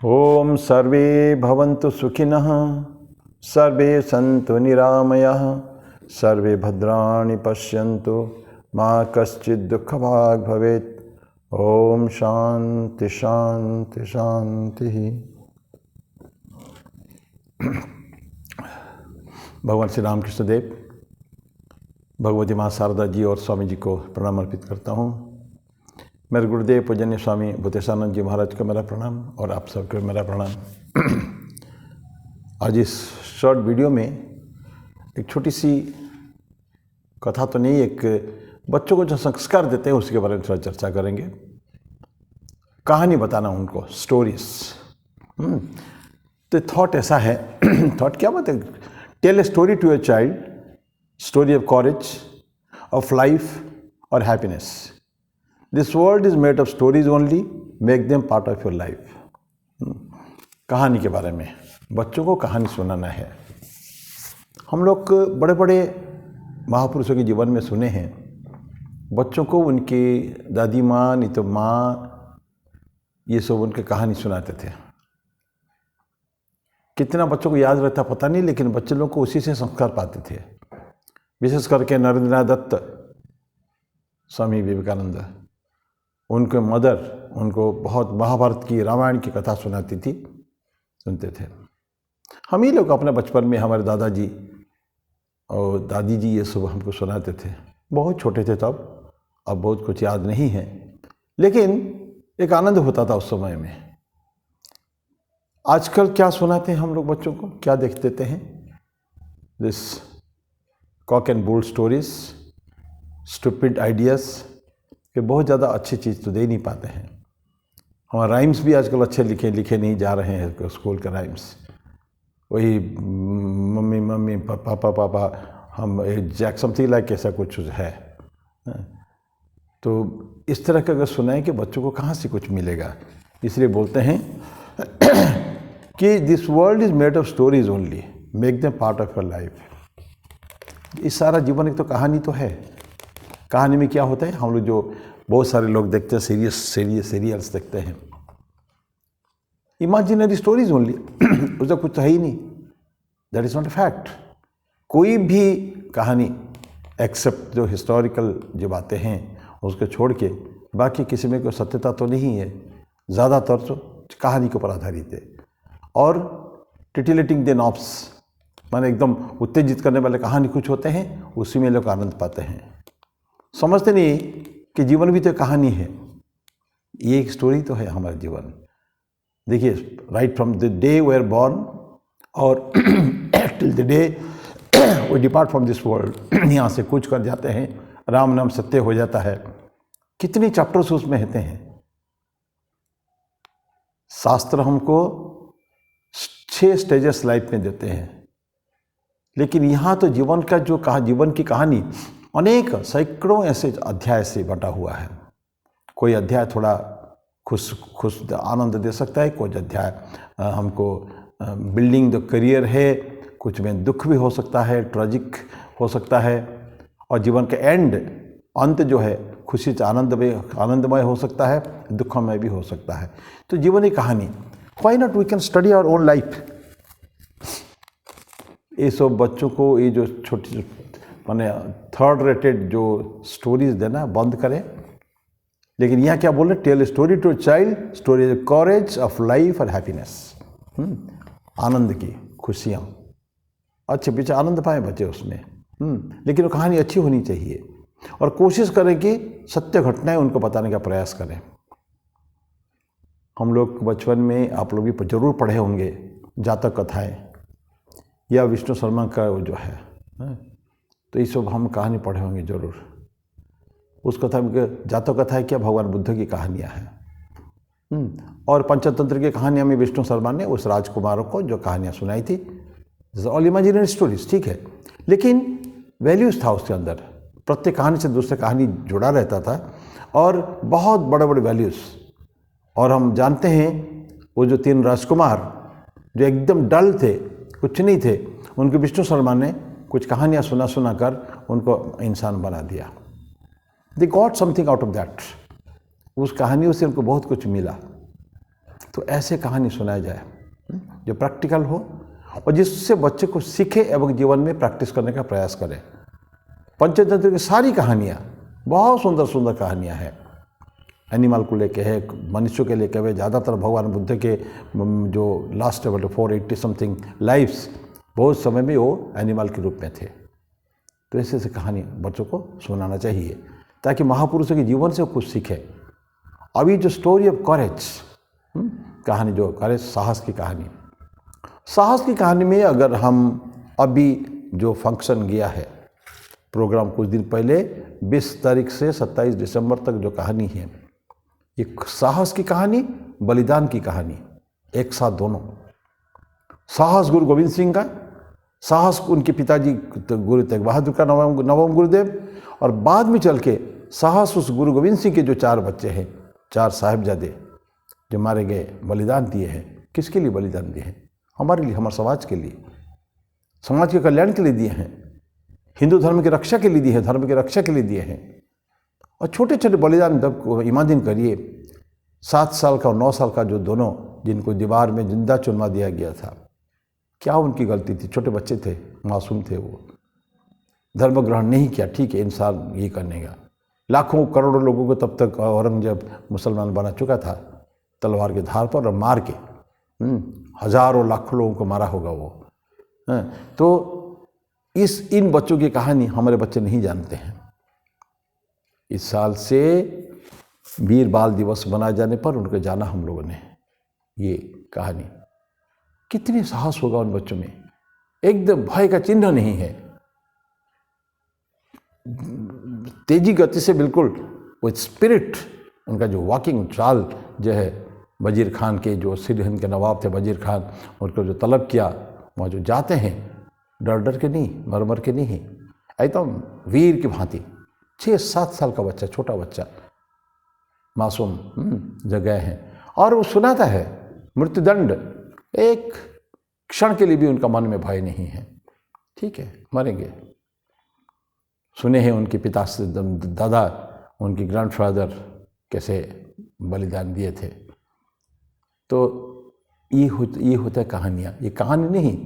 ओम सर्वे भवन्तु सुखिनः, सर्वे सन्तु निरामयाः, सर्वे भद्राणि पश्यन्तु, मा कश्चित् दुःखभाग् भवेत्। ओम शांति शांति शांति। भगवान श्री रामकृष्ण देव, भगवती माँ शारदा जी और स्वामी जी को प्रणाम अर्पित करता हूँ। मेरे गुरुदेव पूजनीय स्वामी भूतेशानंद जी महाराज को मेरा प्रणाम और आप सबको मेरा प्रणाम। आज इस शॉर्ट वीडियो में एक छोटी सी कथा तो नहीं, एक बच्चों को जो संस्कार देते हैं उसके बारे में थोड़ा चर्चा करेंगे। कहानी बताना उनको, स्टोरीज। तो थॉट ऐसा है, थॉट क्या बात है, tell a story to your child, story of courage, of life और happiness. This world is made of stories only, make them part of your life. कहानी के बारे में बच्चों को कहानी सुनाना है। हम लोग बड़े बड़े महापुरुषों के जीवन में सुने हैं, बच्चों को उनकी दादी माँ, नहीं तो माँ, ये सब उनके कहानी सुनाते थे। कितना बच्चों को याद रहता पता नहीं, लेकिन बच्चे लोग को उसी से संस्कार पाते थे। विशेष करके नरेंद्रनाथ दत्त, स्वामी विवेकानंद, उनके मदर उनको बहुत महाभारत की, रामायण की कथा सुनाती थी, सुनते थे। हम ही लोग अपने बचपन में हमारे दादाजी और दादी जी ये सब हमको सुनाते थे। बहुत छोटे थे तब, अब बहुत कुछ याद नहीं है, लेकिन एक आनंद होता था उस समय में। आजकल क्या सुनाते हैं हम लोग बच्चों को, क्या देख देते हैं? This cock and bull stories, stupid ideas, कि बहुत ज़्यादा अच्छी चीज़ तो दे नहीं पाते हैं। हमारे राइम्स भी आजकल अच्छे लिखे नहीं जा रहे हैं, स्कूल के राइम्स वही मम्मी मम्मी पापा पापा, हम जैक समथिंग लाइक ऐसा कुछ है। तो इस तरह का अगर सुनाएं कि बच्चों को कहाँ से कुछ मिलेगा, इसलिए बोलते हैं कि this world is made of stories only, make them part of your life. इस सारा जीवन एक तो कहानी तो है। कहानी में क्या होता है, हम लोग जो बहुत सारे लोग देखते हैं, सीरियल्स देखते हैं, इमेजिनरी स्टोरीज ओनली, उसका कुछ तो है ही नहीं। That is not a fact. कोई भी कहानी एक्सेप्ट जो हिस्टोरिकल जो बातें हैं उसको छोड़ के बाकी किसी में कोई सत्यता तो नहीं है। ज़्यादातर तो कहानी के ऊपर आधारित है। और टिटिलेटिंग द नॉब्स, माने एकदम उत्तेजित करने वाले कहानी कुछ होते हैं, उसी में लोग आनंद पाते हैं। समझते नहीं कि जीवन भी तो कहानी है, ये एक स्टोरी तो है हमारा जीवन। देखिए, right from the day we are born और till the day we depart from this world, यहाँ से कूच कर जाते हैं, राम नाम सत्य हो जाता है। कितनी चैप्टर्स उसमें होते हैं। शास्त्र हमको 6 स्टेजेस लाइफ में देते हैं, लेकिन यहाँ तो जीवन का जो जीवन की कहानी अनेक सैकड़ों ऐसे अध्याय से बटा हुआ है। कोई अध्याय थोड़ा खुश आनंद दे सकता है, कोई अध्याय हमको बिल्डिंग द करियर है, कुछ में दुख भी हो सकता है, ट्रेजिक हो सकता है, और जीवन का अंत जो है खुशी से आनंदमय हो सकता है, दुखमय भी हो सकता है। तो जीवन की कहानी, why not we can study our own life. ये सब बच्चों को ये जो छोटी माने थर्ड रेटेड जो स्टोरीज देना बंद करें। लेकिन यहाँ क्या बोल रहे, tell story to child, story of courage, of life और हैप्पीनेस। आनंद की, खुशियाँ, अच्छे पीछे आनंद पाए बच्चे उसमें। लेकिन वो कहानी अच्छी होनी चाहिए, और कोशिश करें कि सत्य घटनाएं उनको बताने का प्रयास करें। हम लोग बचपन में, आप लोग भी जरूर पढ़े होंगे, जातक कथाएं या विष्णु शर्मा का जो है, तो ये सब हम कहानी पढ़े होंगे जरूर। उस कथा में जातक कथा है क्या, भगवान बुद्ध की कहानियाँ हैं। और पंचतंत्र की कहानियाँ में विष्णु शर्मा ने उस राजकुमारों को जो कहानियाँ सुनाई थी, ऑल इमेजिनरी स्टोरीज, ठीक है, लेकिन वैल्यूज़ था उसके अंदर। प्रत्येक कहानी से दूसरे कहानी जुड़ा रहता था, और बहुत बड़े बड़े वैल्यूज़। और हम जानते हैं वो जो 3 राजकुमार जो एकदम डल थे, कुछ नहीं थे, उनके विष्णु शर्मा ने कुछ कहानियाँ सुना कर उनको इंसान बना दिया। They got something out of that. उस कहानियों से उनको बहुत कुछ मिला। तो ऐसे कहानी सुनाया जाए जो प्रैक्टिकल हो और जिससे बच्चे को सीखे एवं जीवन में प्रैक्टिस करने का प्रयास करें। पंचतंत्र की सारी कहानियाँ बहुत सुंदर सुंदर कहानियाँ हैं, एनिमल को लेके है, मनुष्यों के लेके हुए, ज़्यादातर भगवान बुद्ध के जो लास्ट 480 समथिंग लाइफ्स बहुत समय में वो एनिमल के रूप में थे। तो ऐसे ऐसे कहानी बच्चों को सुनाना चाहिए ताकि महापुरुषों के जीवन से कुछ सीखे। अभी जो स्टोरी ऑफ करेज कहानी, जो करेज साहस की कहानी, साहस की कहानी में अगर हम अभी जो फंक्शन गया है प्रोग्राम कुछ दिन पहले 20 तारीख से 27 दिसंबर तक जो कहानी है, एक साहस की कहानी, बलिदान की कहानी, एक साथ दोनों। साहस गुरु गोविंद सिंह का, साहस उनके पिताजी गुरु तेग बहादुर का नवम गुरुदेव, और बाद में चल के साहस उस गुरु गोविंद सिंह के जो 4 बच्चे हैं, 4 साहिबजादे जो मारे गए, बलिदान दिए हैं। किसके लिए बलिदान दिए हैं? हमारे लिए, हमारे समाज के लिए, समाज के कल्याण के लिए दिए हैं, हिंदू धर्म की रक्षा के लिए दिए हैं, धर्म की रक्षा के लिए दिए हैं। और छोटे छोटे बलिदान जब इमेजिन करिए, 7 साल का और 9 साल का जो दोनों, जिनको दीवार में जिंदा चुनवा दिया गया था, क्या उनकी गलती थी? छोटे बच्चे थे, मासूम थे, वो धर्म ग्रहण नहीं किया, ठीक है इंसान ये करने का। लाखों करोड़ों लोगों को तब तक औरंगजेब मुसलमान बना चुका था तलवार के धार पर, और मार के हजारों लाखों लोगों को मारा होगा वो। तो इन बच्चों की कहानी हमारे बच्चे नहीं जानते हैं। इस साल से वीर बाल दिवस मनाए जाने पर उनको जाना हम लोगों ने, ये कहानी कितनी साहस होगा उन बच्चों में, एकदम भय का चिन्ह नहीं है, तेजी गति से बिल्कुल वो स्पिरिट, उनका जो वॉकिंग चाल जो है, वजीर खान के जो सिरहिंद के नवाब थे वजीर खान, उनको जो तलब किया, वहाँ जो जाते हैं डर डर के नहीं, मर मर के नहीं, एकदम वीर की भांति। 6-7 साल का बच्चा, छोटा बच्चा, मासूम जगह है, और वो सुनाता है मृत्युदंड, एक क्षण के लिए भी उनका मन में भय नहीं है। ठीक है, मरेंगे। सुने हैं उनके पिता से, दादा, उनके ग्रैंडफादर कैसे बलिदान दिए थे। तो ये होता है कहानियाँ, ये कहानी नहीं,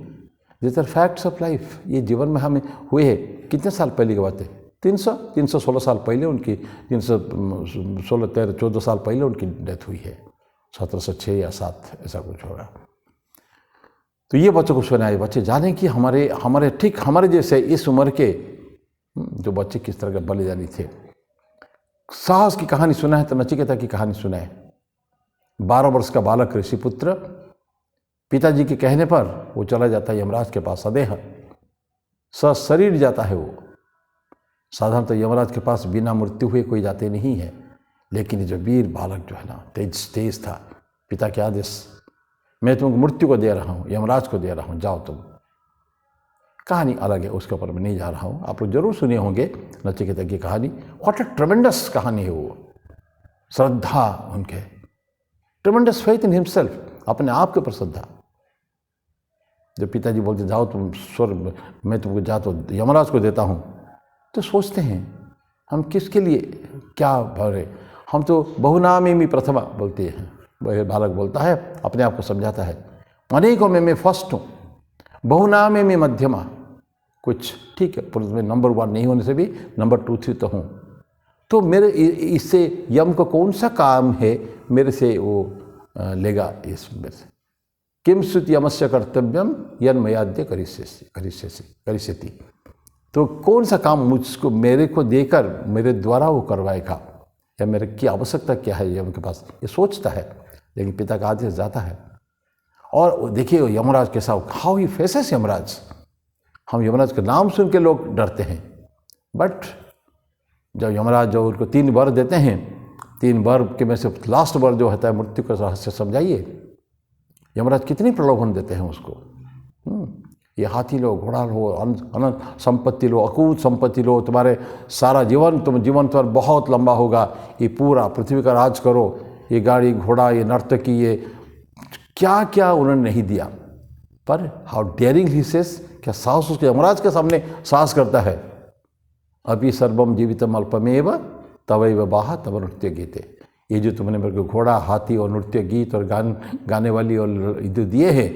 this are facts of life. ये जीवन में हमें हुए हैं। कितने साल पहले की बात है? 316 साल पहले उनकी, 316, 13, 14 साल पहले उनकी डेथ हुई है। 1706 या 7 ऐसा कुछ होगा। तो ये बच्चों को सुनाए, बच्चे जाने कि हमारे ठीक हमारे जैसे इस उम्र के जो बच्चे किस तरह के बलिदानी थे। साहस की कहानी सुनाए तो नचिकेता की कहानी सुनाए। 12 वर्ष का बालक ऋषिपुत्र पिताजी के कहने पर वो चला जाता है यमराज के पास, सदेह सशरीर जाता है वो। साधारणतः यमराज के पास बिना मृत्यु हुए कोई जाते नहीं है, लेकिन जो वीर बालक जो है ना, तेज था, पिता के आदेश, मैं तुमको मृत्यु को दे रहा हूँ, यमराज को दे रहा हूँ, जाओ तुम। कहानी अलग है, उसके ऊपर मैं नहीं जा रहा हूँ। आप लोग जरूर सुने होंगे नचिकेता की कहानी। व्हाट अ ट्रेमेंडस कहानी है वो। श्रद्धा उनके, ट्रेमेंडस फेथ इन हिमसेल्फ, अपने आप के ऊपर श्रद्धा। जब पिताजी बोलते जाओ तुम स्वर्ग, मैं तुमको जा तो यमराज को देता हूँ, तो सोचते हैं हम किसके लिए क्या भरे। हम तो बहुनामे में प्रथमा बोलते हैं, वह बालक बोलता है, अपने आप को समझाता है, अनेकों में मैं फर्स्ट हूँ, बहुनामे में मध्यमा, कुछ ठीक है, पुरुष में नंबर 1 नहीं होने से भी नंबर 2, 3 तो हूँ। तो मेरे इससे यम को कौन सा काम है मेरे से वो लेगा इस मेरे से। किम सुत यमस्य कर्तव्यम यन्मयाद्य करिष्यति। तो कौन सा काम मुझको, मेरे को देकर मेरे द्वारा वो करवाएगा, या मेरे की आवश्यकता क्या है यम के पास, ये सोचता है। लेकिन पिता का आदेश जाता है। और देखिए यमराज कैसा, हाउ ही फेसेस यमराज। हम यमराज का नाम सुन के लोग डरते हैं, बट जब यमराज जो उनको 3 वर देते हैं, 3 वर के में से लास्ट वर जो होता है मृत्यु का रहस्य समझाइए, यमराज कितनी प्रलोभन देते हैं उसको। ये हाथी लो, घोड़ा लो, अनंत संपत्ति लो, अकूत संपत्ति लो, तुम्हारे सारा जीवन तुम्हारा बहुत लंबा होगा, ये पूरा पृथ्वी का राज करो, ये गाड़ी घोड़ा, ये नर्तकी, ये क्या क्या उन्होंने नहीं दिया। पर हाउ डेयरिंग ही सेस, क्या साहस उसके यमराज के सामने साहस करता है। अभी सर्वम जीवितम अल्पमेव तवैव बाह तव नृत्य गीते। ये जो तुमने मेरे को घोड़ा, हाथी और नृत्य गीत और गाने वाली और जो दिए हैं,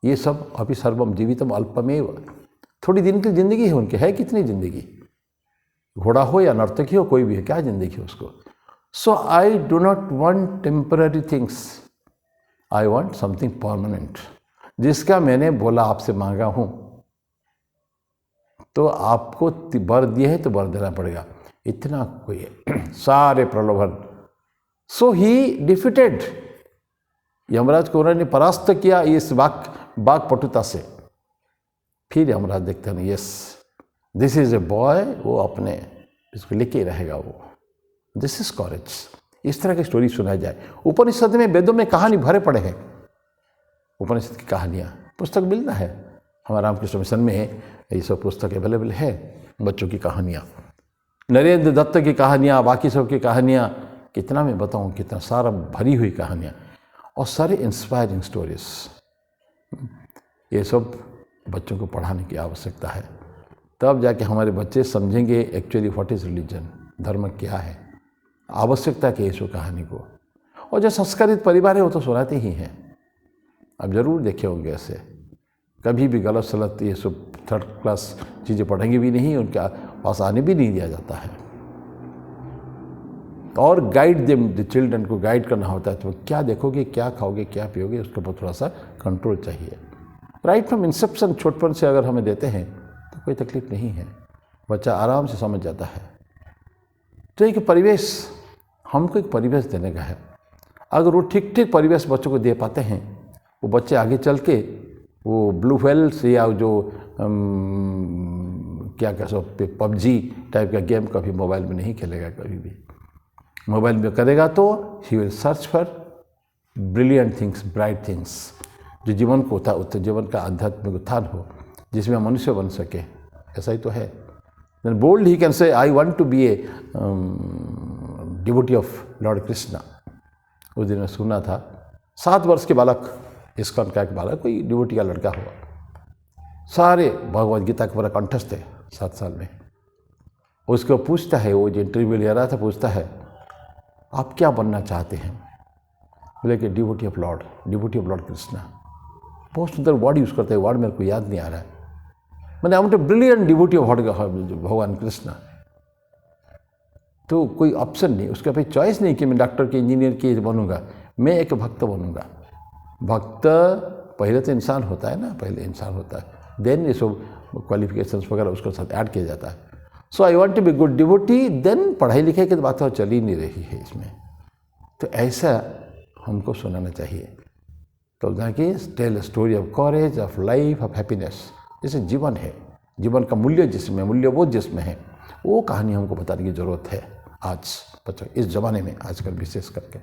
ये सब अभी सर्वम जीवितम अल्पमेव, थोड़ी दिन की ज़िंदगी है उनकी, है कितनी ज़िंदगी, घोड़ा हो या नर्तकी हो, कोई भी है, क्या ज़िंदगी है उसको। So I do not want temporary things, I want something permanent, जिसका मैंने बोला आपसे मांगा हूँ, तो आपको बर दिए है तो बर देना पड़ेगा, इतना कोई है। सारे प्रलोभन। सो ही डिफिटेड, यमराज को उन्होंने परास्त किया इस बाघ पटुता से। फिर यमराज देखते हैं yes this is a boy, वो अपने इसको लेके रहेगा वो, दिस इज कॉरेज। इस तरह की स्टोरी सुनाई जाए। उपनिषद में, वेदों में कहानी भरे पड़े हैं, उपनिषद की कहानियाँ, पुस्तक मिलता है, हमारा रामकृष्ण मिशन में ये सब पुस्तक अवेलेबल है, बच्चों की कहानियाँ, नरेंद्र दत्त की कहानियाँ, बाकी सब की कहानियाँ, कितना मैं बताऊँ, कितना सारा भरी हुई कहानियाँ और सारे इंस्पायरिंग स्टोरीज। ये सब बच्चों को पढ़ाने की आवश्यकता है, तब जाके हमारे बच्चे समझेंगे एक्चुअली व्हाट इज़ रिलीजन, धर्म क्या है, आवश्यकता की इस कहानी को। और जो संस्कारित परिवार है वो तो सुनाते ही हैं, अब ज़रूर देखे होंगे ऐसे, कभी भी गलत सलत ये सब थर्ड क्लास चीज़ें पढ़ेंगे भी नहीं, उनके पास आने भी नहीं दिया जाता है। और गाइड देम, द चिल्ड्रन को गाइड करना होता है, तो क्या देखोगे, क्या खाओगे, क्या पियोगे, उसके ऊपर थोड़ा सा कंट्रोल चाहिए। राइट फ्रॉम इंसेप्शन, छोटपन से अगर हमें देते हैं तो कोई तकलीफ नहीं है, बच्चा आराम से समझ जाता है। तो एक परिवेश, हमको एक परिवेश देने का है, अगर वो ठीक ठीक परिवेश बच्चों को दे पाते हैं, वो बच्चे आगे चल के वो ब्लू व्हेल्स या जो क्या कह सकते पबजी टाइप का गेम कभी मोबाइल में नहीं खेलेगा, कभी भी मोबाइल में करेगा तो he will search for brilliant things, bright things, जो जीवन को जीवन का आध्यात्मिक उत्थान हो, जिसमें मनुष्य बन सके, ऐसा ही तो है। Then bold he can say I want to be a devotee of lord Krishna. उस दिन मैं सुना था 7 वर्ष के बालक, इस्कॉन का एक बालक, कोई डिवोटी का लड़का हुआ, सारे भगवद गीता के पूरा कंठस्थ है 7 साल में। उसको पूछता है, वो जो इंटरव्यू ले रहा था, पूछता है आप क्या बनना चाहते हैं? बोले कि डिवोटी ऑफ लॉर्ड कृष्णा। बहुत सुंदर वर्ड यूज़ करते हैं, वर्ड मेरे को याद नहीं आ रहा है, मैंने I am a brilliant devotee of Bhagwan Krishna. तो कोई ऑप्शन नहीं, उसका भाई चॉइस नहीं कि मैं डॉक्टर के, इंजीनियर के बनूंगा, मैं एक भक्त बनूंगा। भक्त पहले तो इंसान होता है ना, पहले इंसान होता है, देन ये सब क्वालिफिकेशंस वगैरह उसके साथ ऐड किया जाता है। So I want to be good devotee, then पढ़ाई लिखाई की तो बात चल ही नहीं रही है इसमें। तो ऐसा हमको सुनाना चाहिए, तो जाके tell story of courage, of life, of happiness, जैसे जीवन है, जीवन का मूल्य जिसमें, मूल्यबोध जिसमें है, वो कहानी हमको बताने की ज़रूरत है आज बच्चों, इस ज़माने में आजकल विशेष करके।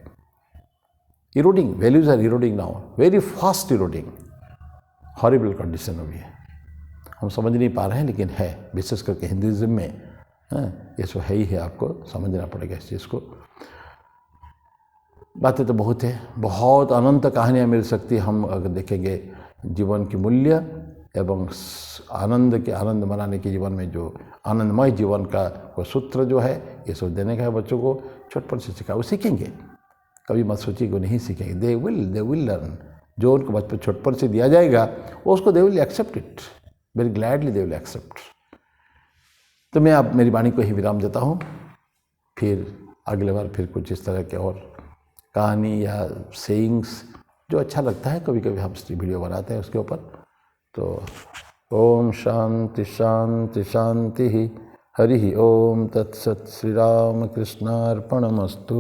Eroding, values are eroding now, very fast eroding, horrible condition अभी है, हम समझ नहीं पा रहे हैं, लेकिन है, विशेष करके हिंदुइज्म में ये सब है ही है, आपको समझना पड़ेगा इस चीज़ को। बातें तो बहुत है, बहुत अनंत कहानियाँ मिल सकती है, हम अगर देखेंगे जीवन की मूल्य एवं आनंद के, आनंद मनाने के जीवन में जो आनंदमय जीवन का वो सूत्र जो है, ये सब देने का है बच्चों को, छोटपन से सिखा, वो सीखेंगे, कभी मत सोचिए को नहीं सीखेंगे, दे विल लर्न, जो उनको बचपन छोटपन से दिया जाएगा वो उसको they will accept it, very gladly they will accept. तो मैं अब मेरी वाणी को ही विराम देता हूँ, फिर अगले बार फिर कुछ इस तरह के और कहानी या सेइंग्स जो अच्छा लगता है, कभी कभी हम वीडियो बनाते हैं उसके ऊपर। तो ओम शांति शांति शांति, हरि ओम तत्सत, श्री राम कृष्णार्पणमस्तु।